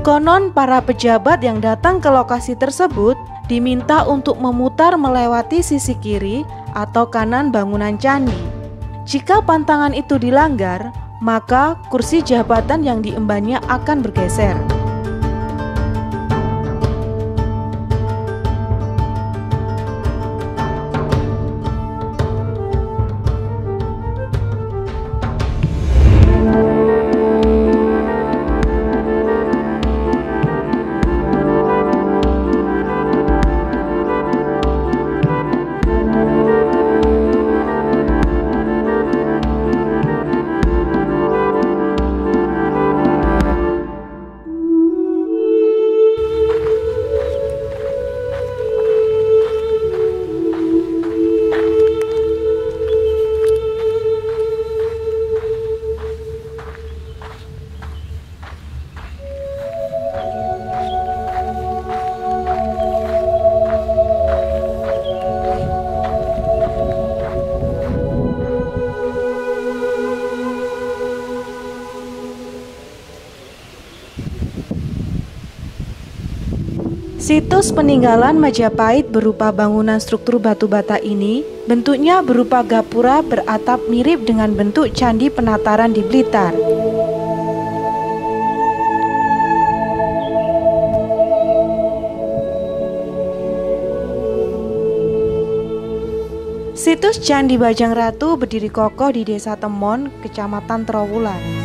Konon para pejabat yang datang ke lokasi tersebut diminta untuk memutar melewati sisi kiri atau kanan bangunan candi. Jika pantangan itu dilanggar, maka kursi jabatan yang diembannya akan bergeser. Situs peninggalan Majapahit berupa bangunan struktur batu bata ini bentuknya berupa gapura beratap mirip dengan bentuk Candi Penataran di Blitar. Situs Candi Bajang Ratu berdiri kokoh di Desa Temon, Kecamatan Trowulan.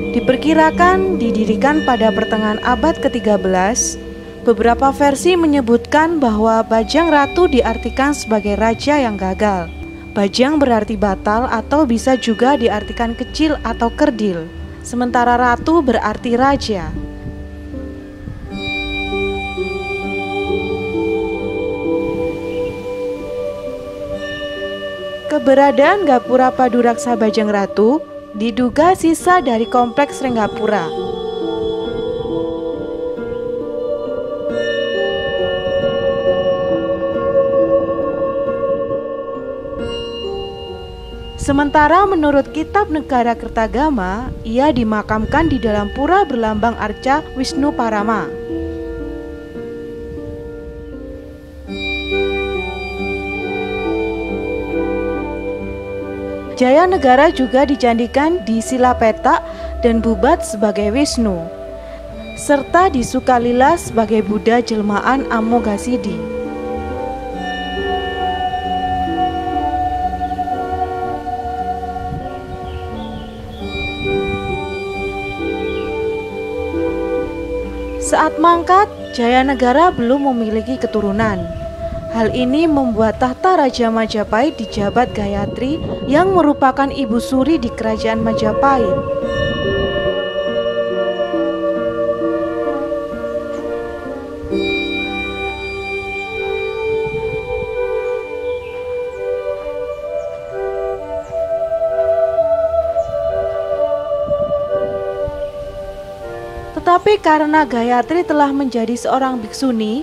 Diperkirakan didirikan pada pertengahan abad ke-13. Beberapa versi menyebutkan bahwa Bajang Ratu diartikan sebagai raja yang gagal. Bajang berarti batal atau bisa juga diartikan kecil atau kerdil. Sementara ratu berarti raja. Keberadaan Gapura Paduraksa Bajang Ratu diduga sisa dari kompleks Renggapura. Sementara menurut Kitab Negara Kertagama, ia dimakamkan di dalam pura berlambang arca Wisnu Parama. Jayanegara juga dicandikan di Silapeta dan Bubat sebagai Wisnu, serta di Sukalila sebagai Buddha jelmaan Amoghasiddhi. Saat mangkat, Jayanegara belum memiliki keturunan. Hal ini membuat tahta Raja Majapahit dijabat Gayatri yang merupakan ibu suri di kerajaan Majapahit. Tetapi karena Gayatri telah menjadi seorang biksuni,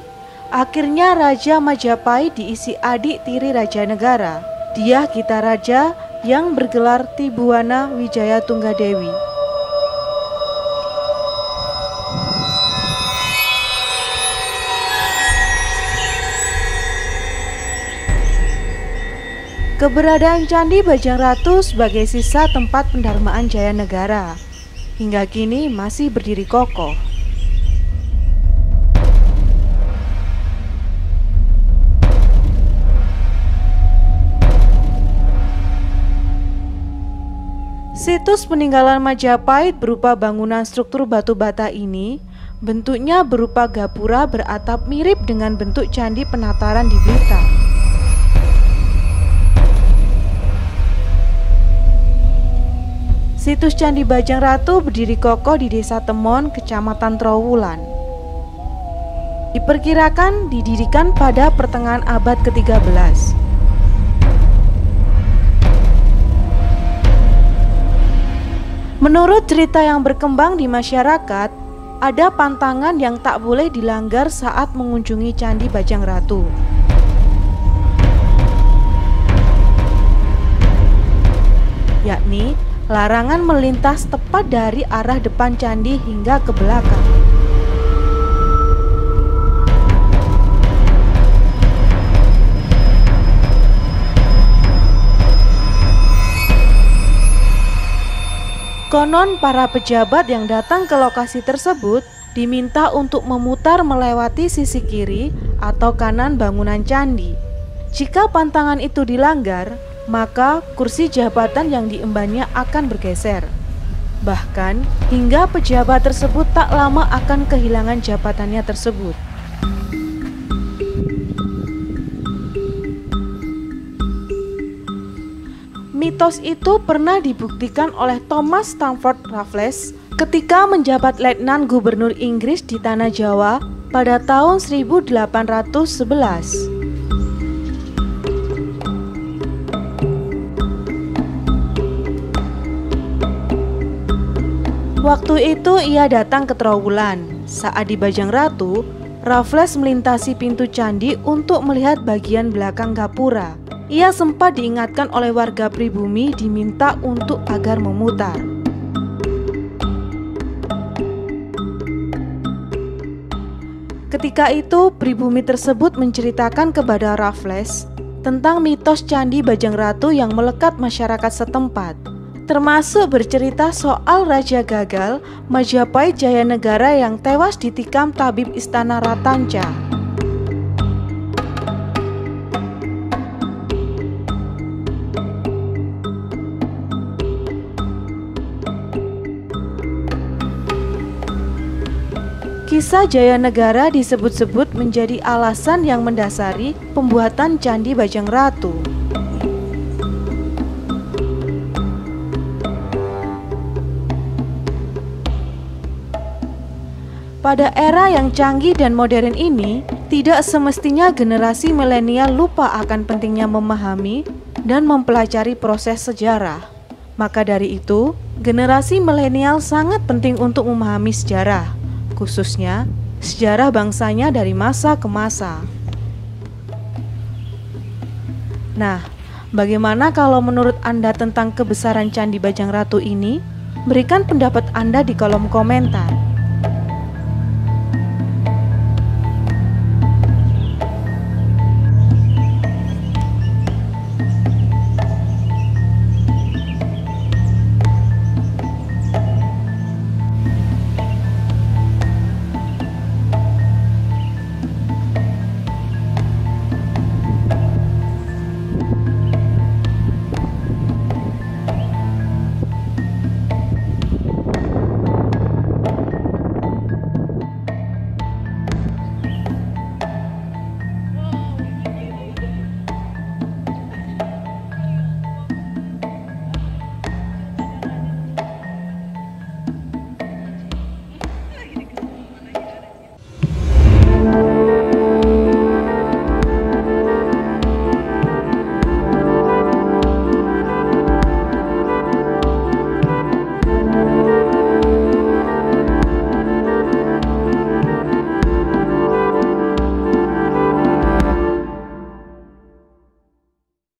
akhirnya Raja Majapahit diisi adik tiri Raja Negara, Dyah Gita Raja yang bergelar Tibuana Wijaya Tunggadewi. Keberadaan Candi Bajang Ratu sebagai sisa tempat pendarmaan Jayanegara hingga kini masih berdiri kokoh. Situs peninggalan Majapahit berupa bangunan struktur batu bata ini bentuknya berupa gapura beratap mirip dengan bentuk candi Penataran di Blitar. Situs Candi Bajang Ratu berdiri kokoh di Desa Temon, Kecamatan Trowulan. Diperkirakan didirikan pada pertengahan abad ke-13. Menurut cerita yang berkembang di masyarakat, ada pantangan yang tak boleh dilanggar saat mengunjungi Candi Bajang Ratu. Yakni larangan melintas tepat dari arah depan candi hingga ke belakang. Konon para pejabat yang datang ke lokasi tersebut diminta untuk memutar melewati sisi kiri atau kanan bangunan candi. Jika pantangan itu dilanggar, maka kursi jabatan yang diembannya akan bergeser. Bahkan hingga pejabat tersebut tak lama akan kehilangan jabatannya tersebut. Mitos itu pernah dibuktikan oleh Thomas Stamford Raffles ketika menjabat Letnan Gubernur Inggris di Tanah Jawa pada tahun 1811. Waktu itu ia datang ke Trowulan. Saat di Bajang Ratu, Raffles melintasi pintu candi untuk melihat bagian belakang gapura. Ia sempat diingatkan oleh warga pribumi diminta untuk agar memutar. Ketika itu, pribumi tersebut menceritakan kepada Raffles tentang mitos Candi Bajang Ratu yang melekat masyarakat setempat, termasuk bercerita soal Raja Gagal Majapahit Jayanegara yang tewas ditikam tabib istana Ratanca. Kisah Jayanegara disebut-sebut menjadi alasan yang mendasari pembuatan Candi Bajang Ratu. Pada era yang canggih dan modern ini, tidak semestinya generasi milenial lupa akan pentingnya memahami dan mempelajari proses sejarah. Maka dari itu, generasi milenial sangat penting untuk memahami sejarah, khususnya sejarah bangsanya dari masa ke masa. Nah, bagaimana kalau menurut Anda tentang kebesaran Candi Bajang Ratu ini? Berikan pendapat Anda di kolom komentar.